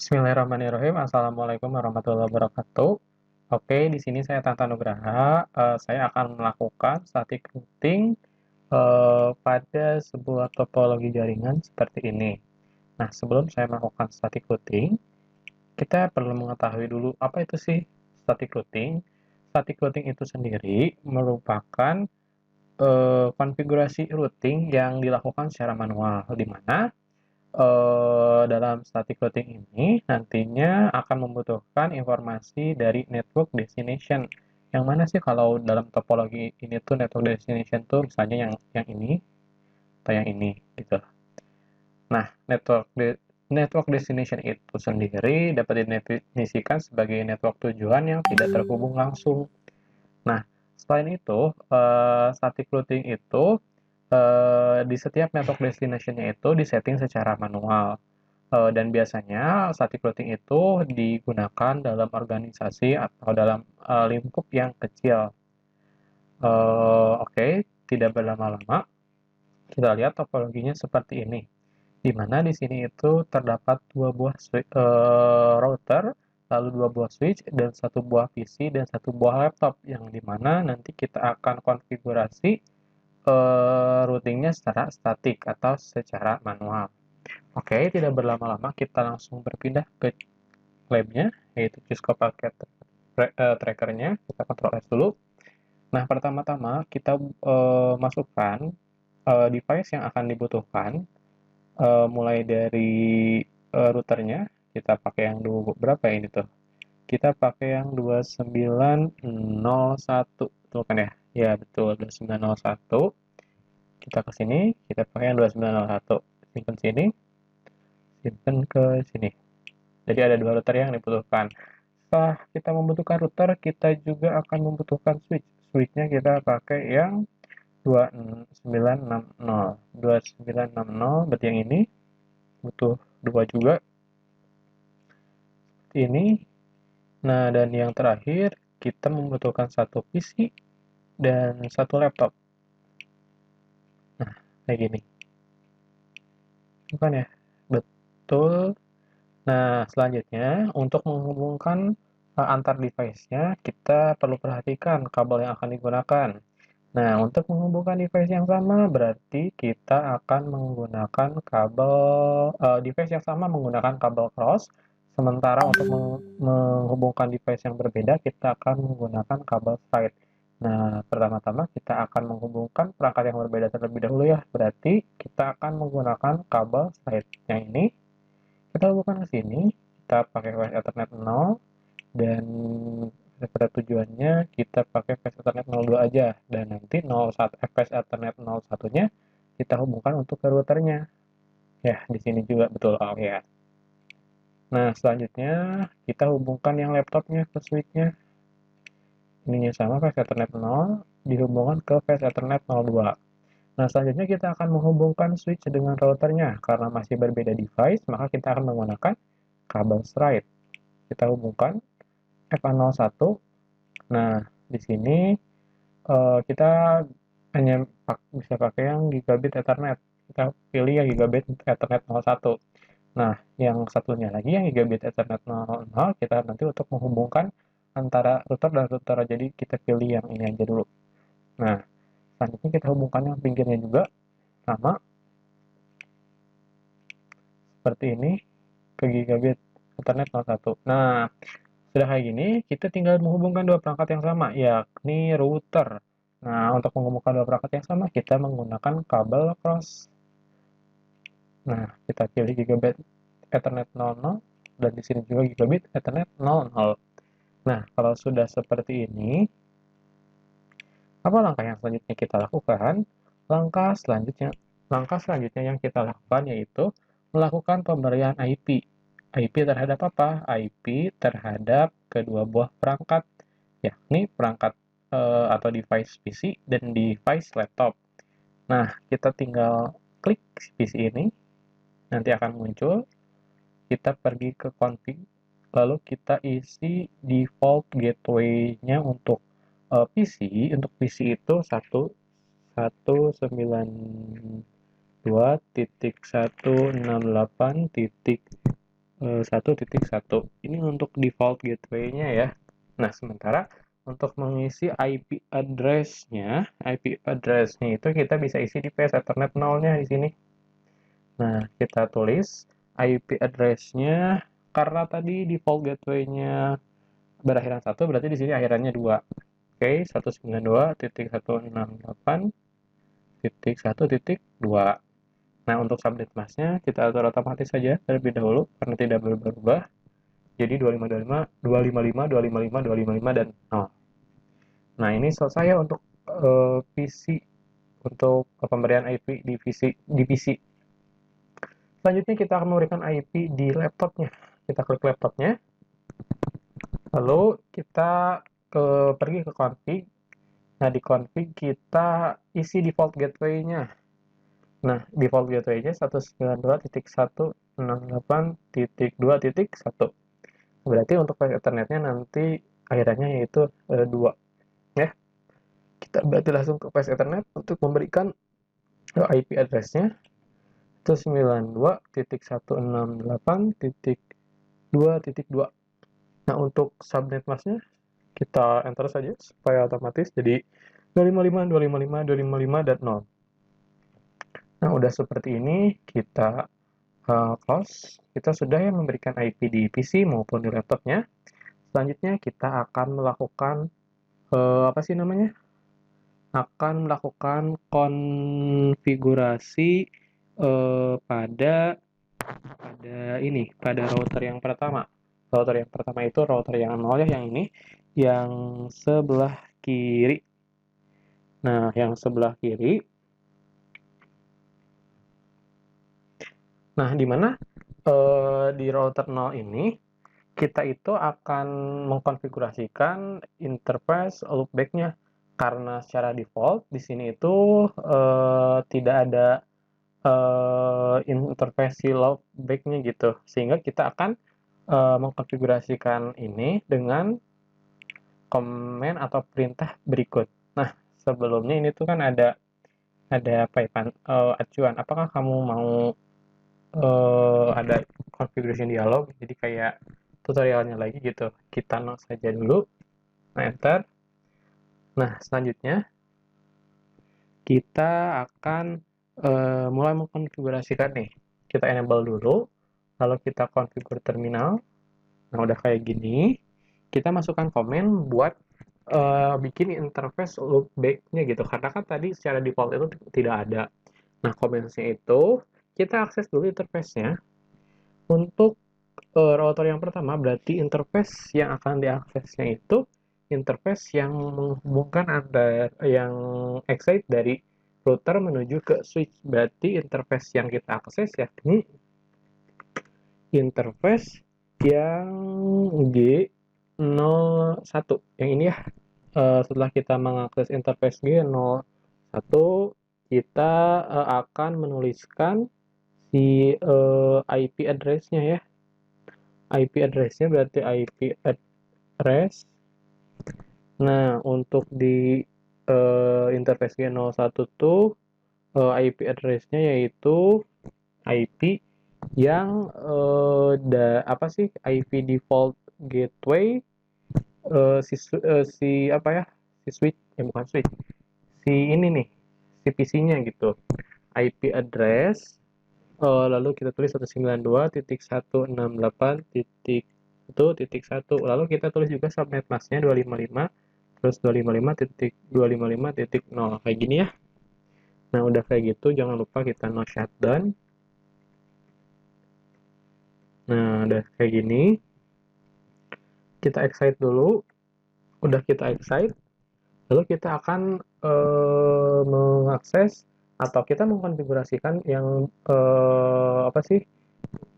Bismillahirrahmanirrahim. Assalamualaikum warahmatullahi wabarakatuh. Oke, di sini saya Tata Nugraha. Saya akan melakukan static routing pada sebuah topologi jaringan seperti ini. Nah, sebelum saya melakukan static routing, kita perlu mengetahui dulu apa itu sih static routing. Static routing itu sendiri merupakan konfigurasi routing yang dilakukan secara manual, di mana dalam static routing ini nantinya akan membutuhkan informasi dari network destination. Yang mana sih kalau dalam topologi ini tuh network destination tuh misalnya yang ini atau yang ini gitu. Nah, network destination itu sendiri dapat didefinisikan sebagai network tujuan yang tidak terhubung langsung. Nah, selain itu, static routing itu di setiap network destination-nya itu disetting secara manual. Dan biasanya static routing itu digunakan dalam organisasi atau dalam lingkup yang kecil. Oke, tidak berlama-lama, kita lihat topologinya seperti ini. Di mana di sini itu terdapat dua buah router, lalu dua buah switch, dan satu buah PC, dan satu buah laptop, yang dimana nanti kita akan konfigurasi routingnya secara statik atau secara manual. Oke, tidak berlama-lama kita langsung berpindah ke labnya, yaitu Cisco Packet Trackernya. Kita Ctrl S dulu. Nah, pertama-tama kita masukkan device yang akan dibutuhkan, mulai dari routernya. Kita pakai yang berapa ya ini tuh? Kita pakai yang 2901, betul kan ya? Ya, betul, 2901. Kita ke sini, kita pakai yang 2901. Simpan sini, simpan ke sini. Jadi ada dua router yang dibutuhkan. Setelah kita membutuhkan router, kita juga akan membutuhkan switch. Switchnya kita pakai yang 2960. 2960 berarti yang ini butuh dua juga. Ini. Nah, dan yang terakhir kita membutuhkan satu PC dan satu laptop. Nah, kayak gini. Bukan ya? Betul. Nah, selanjutnya untuk menghubungkan antar device-nya, kita perlu perhatikan kabel yang akan digunakan. Nah, untuk menghubungkan device yang sama, berarti kita akan menggunakan kabel, device yang sama menggunakan kabel cross, sementara untuk menghubungkan device yang berbeda, kita akan menggunakan kabel straight. Nah, pertama-tama kita akan menghubungkan perangkat yang berbeda terlebih dahulu ya, berarti kita akan menggunakan kabel straight. Yang ini, kita hubungkan ke sini, kita pakai flash Ethernet 0, dan pada tujuannya kita pakai flash Ethernet 02 aja, dan nanti 01 flash Ethernet 01-nya kita hubungkan untuk ke routernya. Ya, di sini juga betul. Oh ya. Nah, selanjutnya kita hubungkan yang laptopnya ke switch-nya. Ininya sama, flash Ethernet 0 dihubungkan ke flash Ethernet 02. Nah, selanjutnya kita akan menghubungkan switch dengan routernya. Karena masih berbeda device, maka kita akan menggunakan kabel straight. Kita hubungkan FA01. Nah, di sini kita hanya bisa pakai yang gigabit Ethernet. Kita pilih yang gigabit Ethernet 01. Nah, yang satunya lagi yang gigabit Ethernet 00, kita nanti untuk menghubungkan antara router dan router. Jadi kita pilih yang ini aja dulu. Nah, selanjutnya kita hubungkan yang pinggirnya juga sama seperti ini ke gigabit Ethernet 01. Nah, sudah kayak gini, kita tinggal menghubungkan dua perangkat yang sama, yakni router. Nah, untuk menghubungkan dua perangkat yang sama, kita menggunakan kabel cross. Nah, kita pilih gigabit Ethernet 00, dan di sini juga gigabit Ethernet 00. Nah, kalau sudah seperti ini, apa langkah yang selanjutnya kita lakukan? Langkah selanjutnya yang kita lakukan yaitu melakukan pemberian IP. IP terhadap apa? IP terhadap kedua buah perangkat, yakni perangkat atau device PC dan device laptop. Nah, kita tinggal klik PC ini, nanti akan muncul. Kita pergi ke config, lalu kita isi default gateway-nya untuk PC. Untuk PC itu 192.168.0.0 1.1. Ini untuk default gateway-nya ya. Nah, sementara untuk mengisi IP address-nya itu kita bisa isi di PS Ethernet 0-nya di sini. Nah, kita tulis IP address-nya karena tadi default gateway-nya berakhiran 1, berarti di sini akhirannya 2. Oke, 192.168.1.2. Nah, untuk subnet mask-nya kita atur otomatis saja terlebih dahulu karena tidak berubah-ubah. Jadi 255, 255, 255, 255, dan 0. Nah, ini selesai ya untuk PC, untuk pemberian IP di PC. Selanjutnya kita akan memberikan IP di laptopnya. Kita klik laptopnya, lalu kita pergi ke config. Nah, di config kita isi default gateway-nya. Nah, default gateway-nya 192.168.2.1. Berarti untuk file Ethernet-nya nanti akhirannya yaitu 2. Ya, kita berarti langsung ke file Ethernet untuk memberikan IP address-nya itu 92.168.2.2. Nah, untuk subnet mask-nya kita enter saja supaya otomatis jadi 255, 255, 255, dan 0. Nah, udah seperti ini kita close. Kita sudah ya memberikan IP di PC maupun di laptopnya. Selanjutnya kita akan melakukan apa sih namanya? Akan melakukan konfigurasi pada router yang pertama. Router yang pertama itu router yang 0 ya, yang ini, yang sebelah kiri. Nah, yang sebelah kiri. Nah, di mana di router 0 ini kita itu akan mengkonfigurasikan interface loopback-nya karena secara default di sini itu tidak ada interface loopback-nya gitu, sehingga kita akan mengkonfigurasikan ini dengan komen atau perintah berikut. Nah, sebelumnya ini tuh kan ada apa ya, acuan apakah kamu mau ada configuration dialog, jadi kayak tutorialnya lagi gitu. Kita no saja dulu, enter. Nah, selanjutnya kita akan mulai mengkonfigurasikan nih. Kita enable dulu, lalu kita configure terminal. Nah, udah kayak gini. Kita masukkan komen buat bikin interface loopback-nya gitu. Karena kan tadi secara default itu tidak ada. Nah, comments-nya itu kita akses dulu interface-nya. Untuk router yang pertama, berarti interface yang akan diaksesnya itu interface yang menghubungkan yang excite dari router menuju ke switch. Berarti interface yang kita akses yakni interface yang G01. Yang ini ya. Setelah kita mengakses interface G01, kita akan menuliskan si IP address-nya ya. IP address-nya berarti IP address. Nah, untuk di interface G01 tuh IP address-nya yaitu IP yang apa sih, IP default gateway si apa ya, si switch, bukan switch, si ini nih, si PC-nya gitu. IP address lalu kita tulis 192.168.1.1, lalu kita tulis juga subnet mask-nya 255, terus 255.255.0 kayak gini ya. Nah, udah kayak gitu jangan lupa kita no shutdown. Nah, udah kayak gini, kita excite dulu. Udah kita excite, lalu kita akan mengakses atau kita mengkonfigurasikan yang apa sih,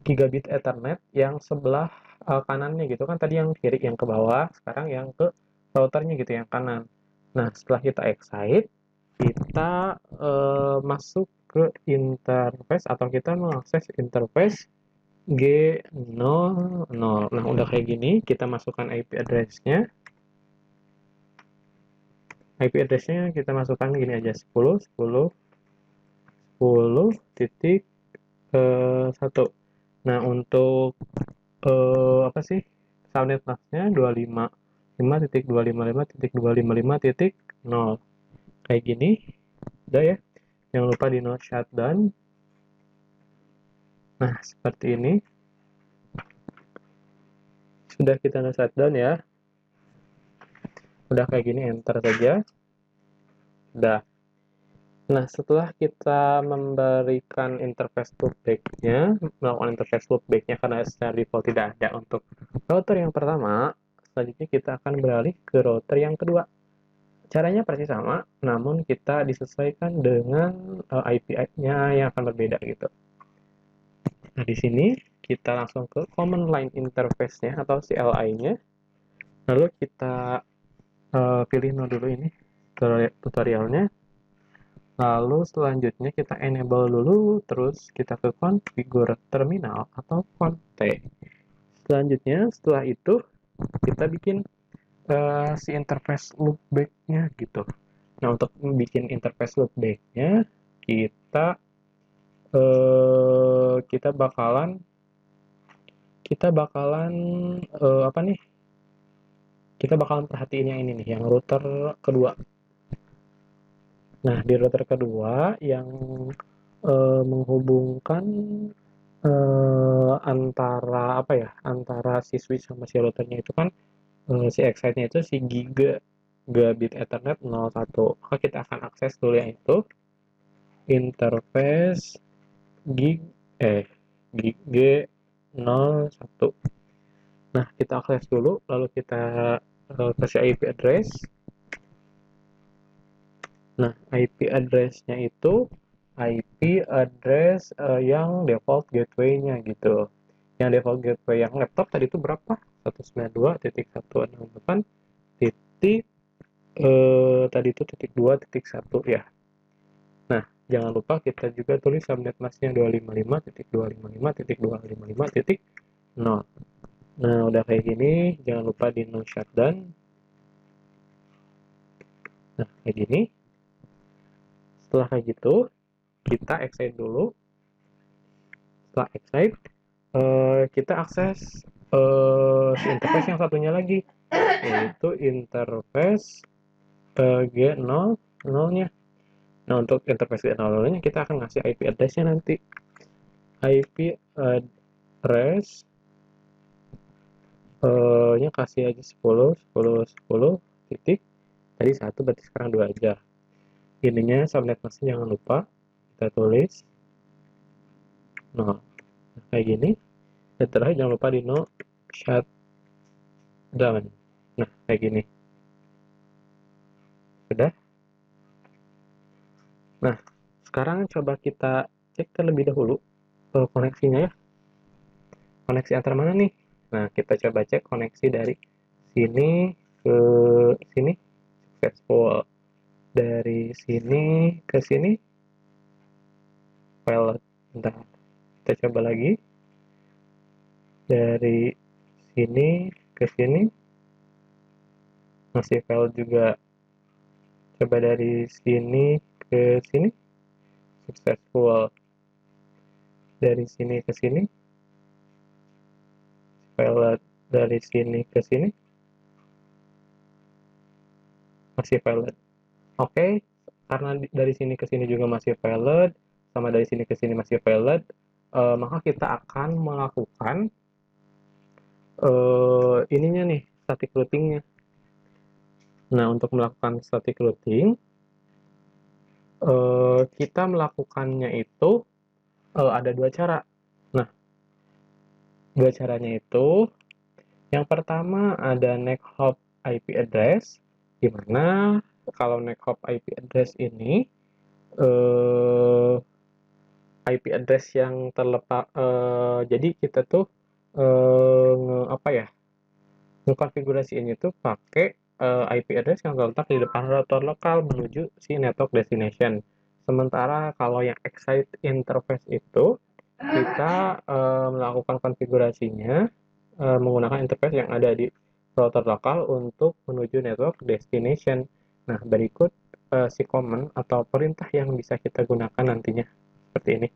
gigabit Ethernet yang sebelah kanannya gitu kan, tadi yang kiri, yang ke bawah, sekarang yang ke routernya gitu, yang kanan. Nah, setelah kita excite, kita masuk ke interface atau kita mengakses interface G00. Nah, udah kayak gini, kita masukkan IP address-nya. IP address-nya kita masukkan gini aja, 10.10.10.1. Nah, untuk apa sih? Subnet masknya 255.255.255.0 kayak gini. Udah ya. Jangan lupa di no shutdown. Nah, seperti ini. Sudah kita no shutdown ya. Udah kayak gini, enter saja. Udah. Nah, setelah kita memberikan interface loopback-nya, melakukan interface loopback-nya karena secara default tidak ada untuk router yang pertama, selanjutnya kita akan beralih ke router yang kedua. Caranya persis sama, namun kita disesuaikan dengan IP-nya yang akan berbeda gitu. Nah, di sini kita langsung ke Command Line Interface-nya atau CLI-nya. Lalu kita pilih no dulu ini tutorialnya. Lalu selanjutnya kita enable dulu, terus kita ke configure terminal atau conte. Selanjutnya setelah itu kita bikin si interface loopback-nya gitu. Nah, untuk bikin interface loopback-nya kita kita bakalan apa nih? Kita bakalan perhatiin yang ini nih, yang router kedua. Nah, di router kedua yang menghubungkan antara apa ya? Antara si switch sama si routernya itu kan si excite-nya itu si gigabit Ethernet 01. Maka kita akan akses dulu yang itu interface gig gig G01. Nah, kita akses dulu lalu kita kasih IP address. Nah, IP address-nya itu IP address yang default gateway-nya gitu. Yang default gateway yang laptop tadi itu berapa? 192.168 titik tadi itu titik 2.1 ya. Nah, jangan lupa kita juga tulis subnet masknya 255.255.255.0. Nah, udah kayak gini, jangan lupa di no shutdown. Nah, kayak gini. Setelah kayak gitu, kita excite dulu. Setelah excite, kita akses si interface yang satunya lagi, yaitu interface G00-nya. Nah, untuk interface G00-nya kita akan ngasih IP address-nya nanti. IP address nya kasih aja 10 titik. Tadi 1 berarti sekarang 2 aja. Ininya subnet masknya jangan lupa kita tulis 0. Nah, kayak gini. Dan terakhir jangan lupa di no shutdown. Nah, kayak gini. Sudah. Nah, sekarang coba kita cek terlebih dahulu koneksinya ya. Koneksi antar mana nih? Nah, kita coba cek koneksi dari sini ke sini successful. Dari sini ke sini failed. Bentar, kita coba lagi. Dari sini ke sini masih failed juga. Coba dari sini ke sini successful. Dari sini ke sini failed. Dari sini ke sini masih valid. Oke, karena dari sini ke sini juga masih valid, sama dari sini ke sini masih valid, maka kita akan melakukan ininya nih, static routingnya. Nah, untuk melakukan static routing, kita melakukannya itu ada dua cara. Nah, dua caranya itu, yang pertama ada neck hop IP address, di mana kalau neck hop IP address ini IP address yang terletak jadi kita tuh apa ya, ngekonfigurasiin itu pakai IP address yang terletak di depan router lokal menuju si network destination. Sementara kalau yang excite interface itu kita melakukan konfigurasinya menggunakan interface yang ada di router lokal untuk menuju network destination. Nah, berikut si command atau perintah yang bisa kita gunakan nantinya seperti ini.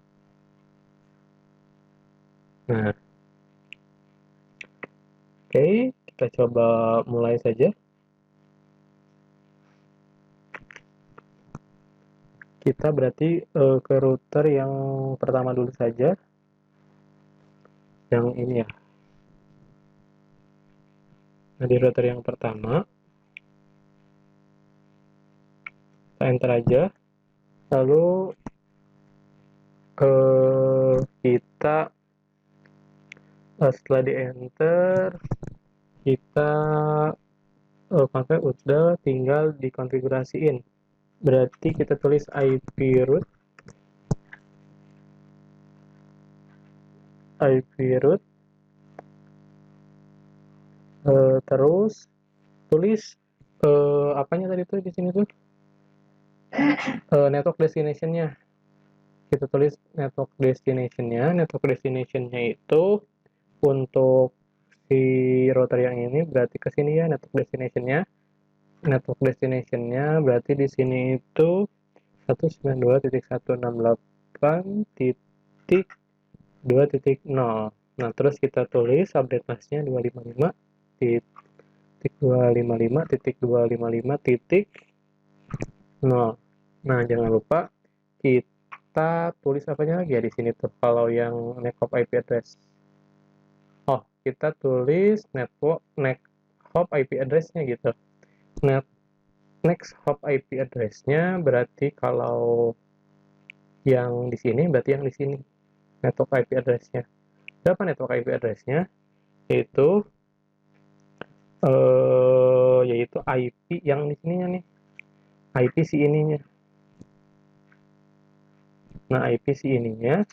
Nah, oke, kita coba mulai saja. Kita berarti ke router yang pertama dulu saja, yang ini ya. Nah, di router yang pertama, kita enter aja. Lalu kita setelah di enter, kita pakai udah tinggal dikonfigurasiin. Berarti kita tulis IP root, terus tulis apanya tadi tuh di sini tuh network destination-nya. Kita tulis network destination-nya itu untuk si router yang ini berarti ke sini ya network destination-nya berarti di sini itu 192.168.2.0. Nah, terus kita tulis update mask-nya 255.255.255.0. Nah, jangan lupa kita tulis apanya lagi ya di sini tuh kalau yang next IP address. Oh, kita tulis next hop IP address-nya gitu. Next hop IP address-nya berarti kalau yang di sini berarti yang di sini network IP address-nya. Berapa network IP address-nya? Yaitu yaitu IP yang di sininya nih. IP si ininya. Nah, IP si ininya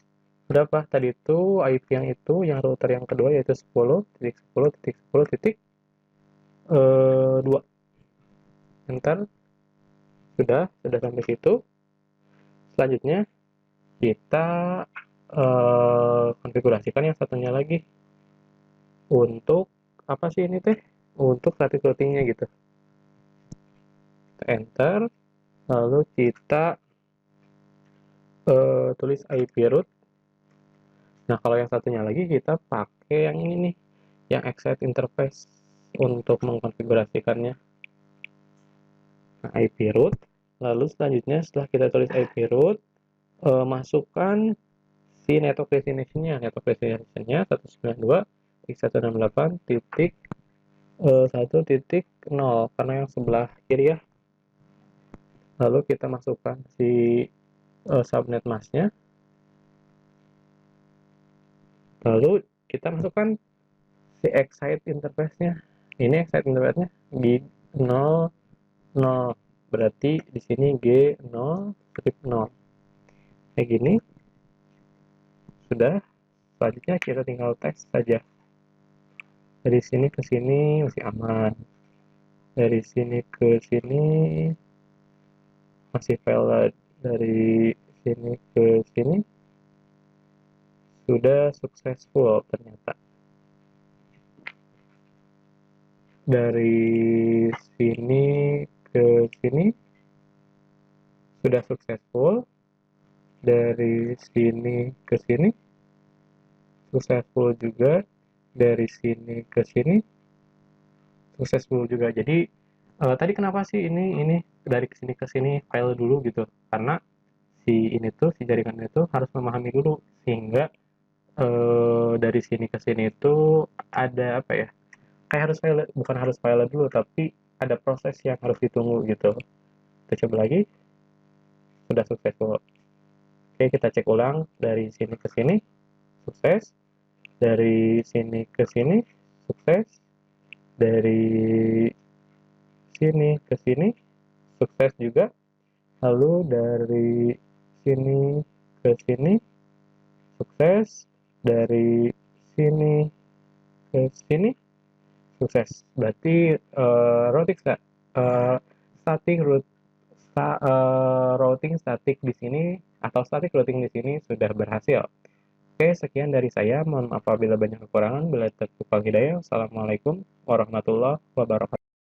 berapa? Tadi itu IP yang itu yang router yang kedua yaitu 10.10.10.2. Enter. Sudah sampai situ. Selanjutnya kita konfigurasikan yang satunya lagi untuk apa sih ini teh? Untuk static routingnya gitu. Kita enter, lalu kita tulis IP root. Nah, kalau yang satunya lagi kita pakai yang ini nih, yang excite interface untuk mengkonfigurasikannya. Nah, IP root. Lalu selanjutnya setelah kita tulis IP root, masukkan si network destination-nya. Network destination-nya 192.168.1.0 karena yang sebelah kiri ya. Lalu kita masukkan si subnet mask-nya. Lalu kita masukkan si excite interface-nya. Ini excite interface-nya gig 0 0. Berarti di sini G0 strip 0. Kayak gini. Sudah. Selanjutnya kita tinggal tes saja. Dari sini ke sini masih aman. Dari sini ke sini masih valid. Dari sini ke sini sudah successful ternyata. Dari sini ke sini sudah successful. Dari sini ke sini successful juga. Dari sini ke sini successful juga. Jadi tadi kenapa sih ini dari sini ke sini file dulu gitu? Karena si jaringan itu harus memahami dulu sehingga dari sini ke sini itu ada apa ya? Kayak harus file, bukan harus file dulu tapi ada proses yang harus ditunggu gitu. Kita coba lagi. Sudah successful. Oke, kita cek ulang dari sini ke sini sukses. Dari sini ke sini sukses. Dari sini ke sini sukses juga. Lalu dari sini ke sini sukses. Dari sini ke sini sukses. Berarti static routing static di sini atau static routing di sini sudah berhasil. Oke, sekian dari saya. Mohon maaf apabila banyak kekurangan. Bila tertukar hidayah. Assalamualaikum warahmatullahi wabarakatuh.